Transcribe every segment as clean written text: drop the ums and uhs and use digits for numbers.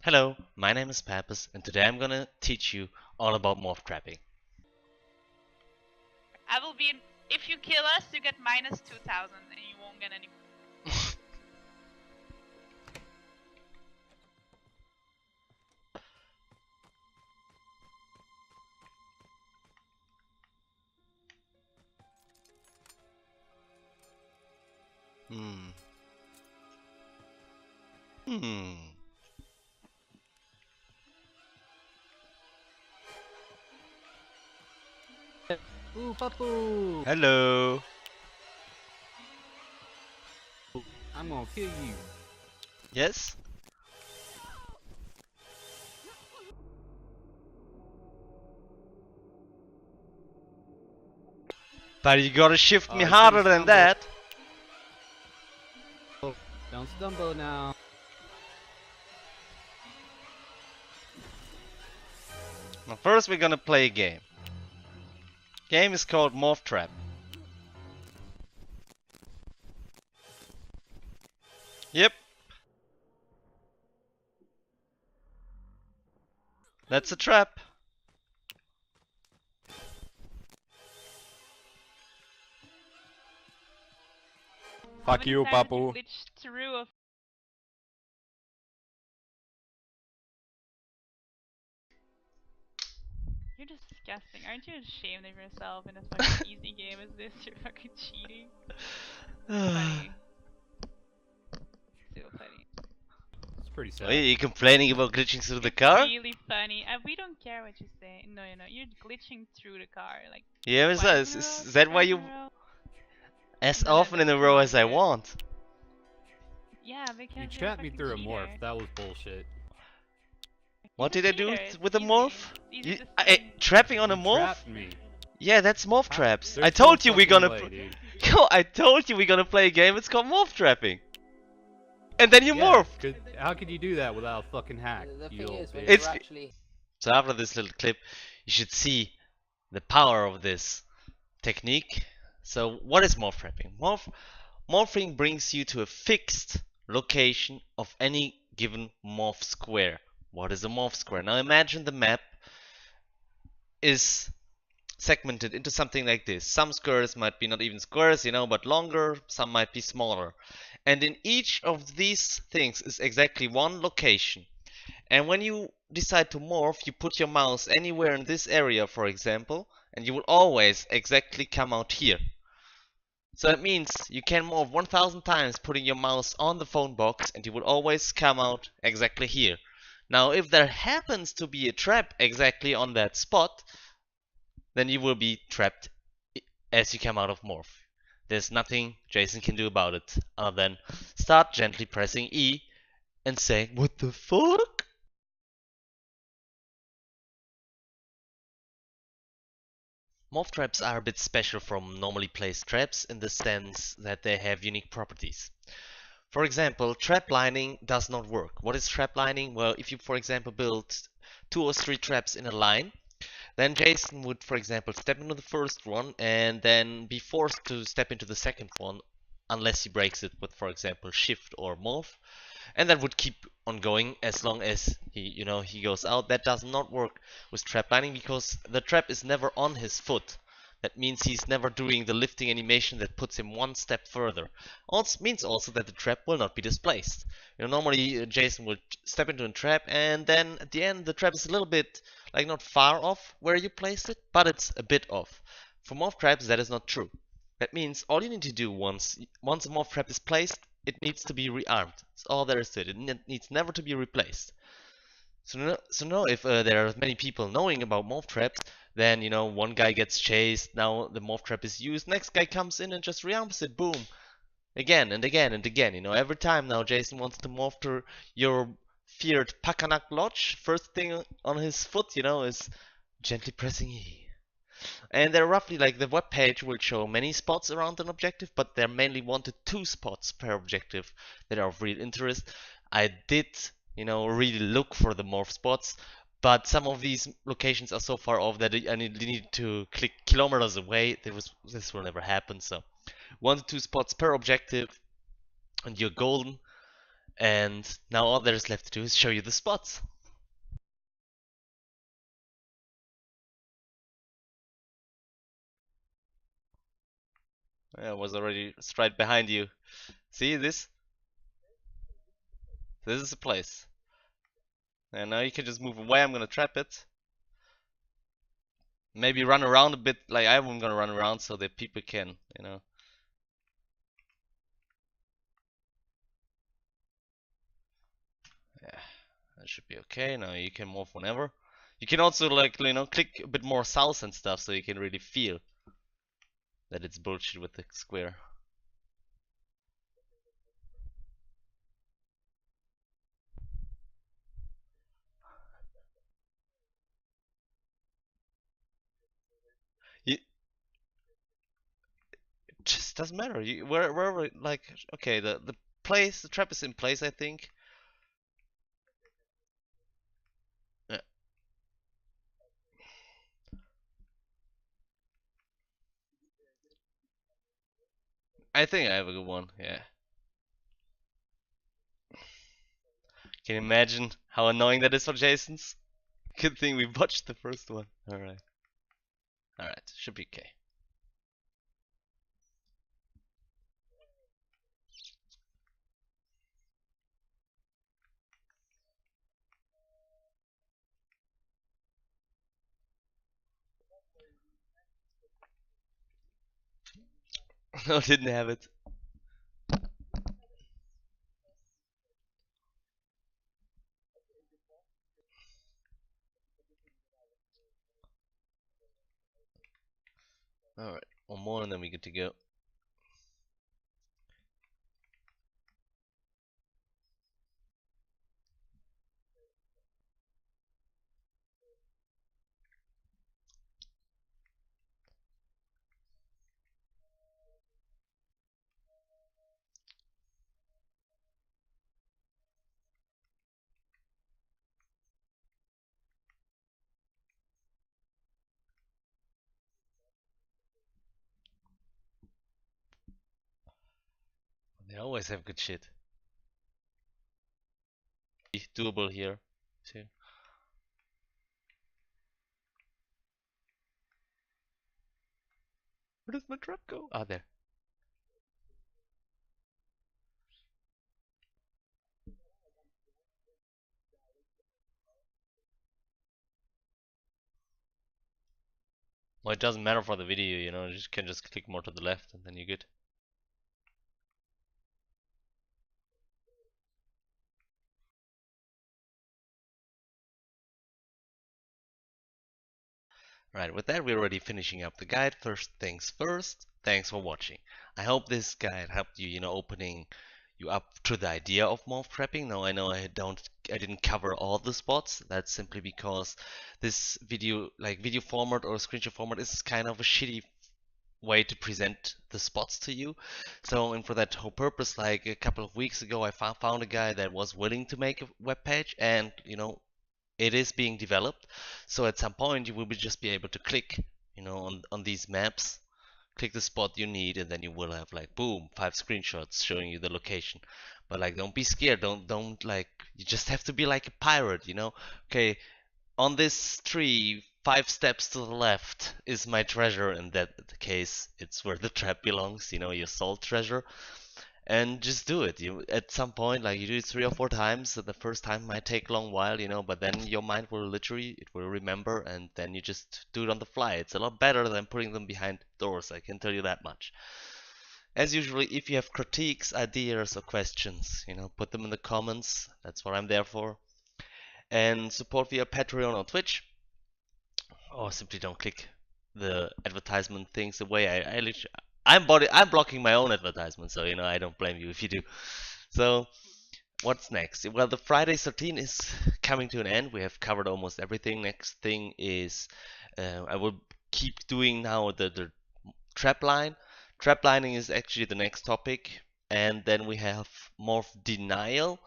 Hello, my name is Pappus, and today I'm gonna teach you all about morph trapping. I will be. If you kill us, you get minus 2,000 and you won't get any. Hmm. Hmm. Ooh, Pappus! Hello. I'm gonna kill you. Yes? But you gotta shift me You shouldn't harder than stumble. that. Don't stumble now. Now first we're gonna play a game. Game is called Morph Trap. Yep. That's a trap. Fuck you, How many times did you Papu. glitch through a. You're disgusting. Aren't you ashamed of yourself in a fucking easy game as this? You're fucking cheating. Funny. So funny. It's pretty Are sad. you complaining about glitching through the It's car? really funny. We don't care what you say. No, you're glitching through the car like Yeah, twice in a row, is that why twice in you a row. as No, often in that's a row as not I good. want? Yeah, because You you're a trapped me fucking through a cheater. morph. That was bullshit. What He's did a I do cheater. It's with the easy. morph? It's easy to Trapping on a You morph? trapped me. Yeah, that's morph traps. I There's no told you we're fucking gonna. way, dude. Yo, I told you we're gonna play a game. It's called morph trapping. And then you Yeah, morph. how could you do that without a fucking hack? The You thing little is, when bitch. It's you're actually so after this little clip, you should see the power of this technique. So what is morph trapping? Morphing brings you to a fixed location of any given morph square. What is a morph square? Now imagine the map is segmented into something like this. Some squares might be not even squares, but longer, some might be smaller. And in each of these things is exactly one location. And when you decide to morph, you put your mouse anywhere in this area, for example, and you will always exactly come out here. So that means you can morph 1000 times putting your mouse on the phone box and you will always come out exactly here. Now if there happens to be a trap exactly on that spot, then you will be trapped as you come out of morph. There's nothing Jason can do about it other than start gently pressing E and saying, "What the fuck?" Morph traps are a bit special from normally placed traps in the sense that they have unique properties. For example, trap lining does not work. What is trap lining? Well, if you, for example, build 2 or 3 traps in a line, then Jason would, for example, step into the first one and then be forced to step into the second one unless he breaks it with, for example, shift or morph. And that would keep on going as long as he goes out. That does not work with trap lining because the trap is never on his foot. That means he's never doing the lifting animation that puts him one step further. Also means also that the trap will not be displaced. Normally Jason would step into a trap and then at the end the trap is a little bit like not far off where you placed it, but it's a bit off. For morph traps that is not true. That means all you need to do once a morph trap is placed, it needs to be rearmed. That's all there is to it. It needs never to be replaced. So now if there are many people knowing about morph traps, then one guy gets chased. Now the morph trap is used. Next guy comes in and just rearms it. Boom, again and again and again. Every time now Jason wants to morph to your feared Pakanak Lodge. First thing on his foot, is gently pressing E. And they're roughly like the web page will show many spots around an objective, but they're mainly 1 to 2 spots per objective that are of real interest. I did, really look for the morph spots, but some of these locations are so far off that I need to click kilometers away. This will never happen. So 1 to 2 spots per objective, and you're golden. And now all there's left to do is show you the spots. I was already straight behind you. See this? This is the place. And now you can just move away. I'm gonna trap it. Maybe run around a bit, like I'm gonna run around so that people can, you know. Yeah, that should be okay. Now you can morph whenever. You can also like, you know, click a bit more south and stuff so you can really feel that it's bullshit with the square. You, it just doesn't matter. You wherever like okay, the place, the trap is in place, I think. Yeah, I think I have a good one. Yeah. Can you imagine how annoying that is for Jason's? Good thing we botched the first one. Alright. Alright, should be okay. No, didn't have it. Alright, one more and then we get to go. They always have good shit. Doable here, too. Where does my trap go? Ah, there. Well, it doesn't matter for the video, you know, you just can just click more to the left and then you're good. Right, with that, we're already finishing up the guide. First things first, thanks for watching. I hope this guide helped you, you know, opening you up to the idea of morph trapping. Now I know I didn't cover all the spots. That's simply because this video, like video format or screenshot format, is kind of a shitty way to present the spots to you. So, and for that whole purpose, like a couple of weeks ago, I found a guy that was willing to make a web page, and you know, it is being developed. So at some point you will just be able to click, you know, on these maps, click the spot you need, and then you will have like boom, 5 screenshots showing you the location. But like, don't be scared. Don't like. You just have to be like a pirate, you know. Okay, on this tree, 5 steps to the left is my treasure. In that case, it's where the trap belongs. You know, your soul treasure, and just do it. You at some point, like you do it 3 or 4 times. So the first time might take a long while, you know, but then your mind will literally it will remember, and then you just do it on the fly. It's a lot better than putting them behind doors. I can tell you that much. As usually, if you have critiques, ideas, or questions, you know, put them in the comments. That's what I'm there for. And support via Patreon or Twitch, or simply don't click the advertisement things away. I literally, I'm blocking my own advertisement, so you know I don't blame you if you do. So what's next? Well, the Friday 13 is coming to an end. We have covered almost everything. Next thing is I will keep doing now the trap line. Trap lining is actually the next topic, and then we have morph denial,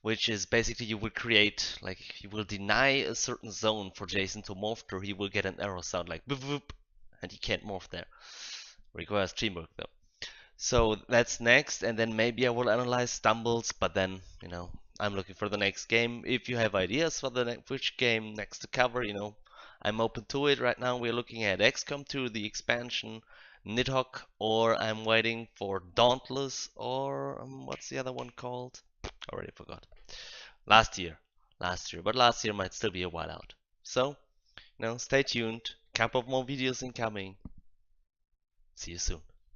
which is basically you will create, like, you will deny a certain zone for Jason to morph through. He will get an error sound like boop boop, and he can't morph there. Requires teamwork though. So that's next, and then maybe I will analyze stumbles, but then, I'm looking for the next game. If you have ideas for the which game next to cover, I'm open to it. Right now we're looking at XCOM 2, the expansion, Nidhogg, or I'm waiting for Dauntless, or what's the other one called? Already forgot. Last year. But last year might still be a while out. So, stay tuned. Couple of more videos incoming. See you soon.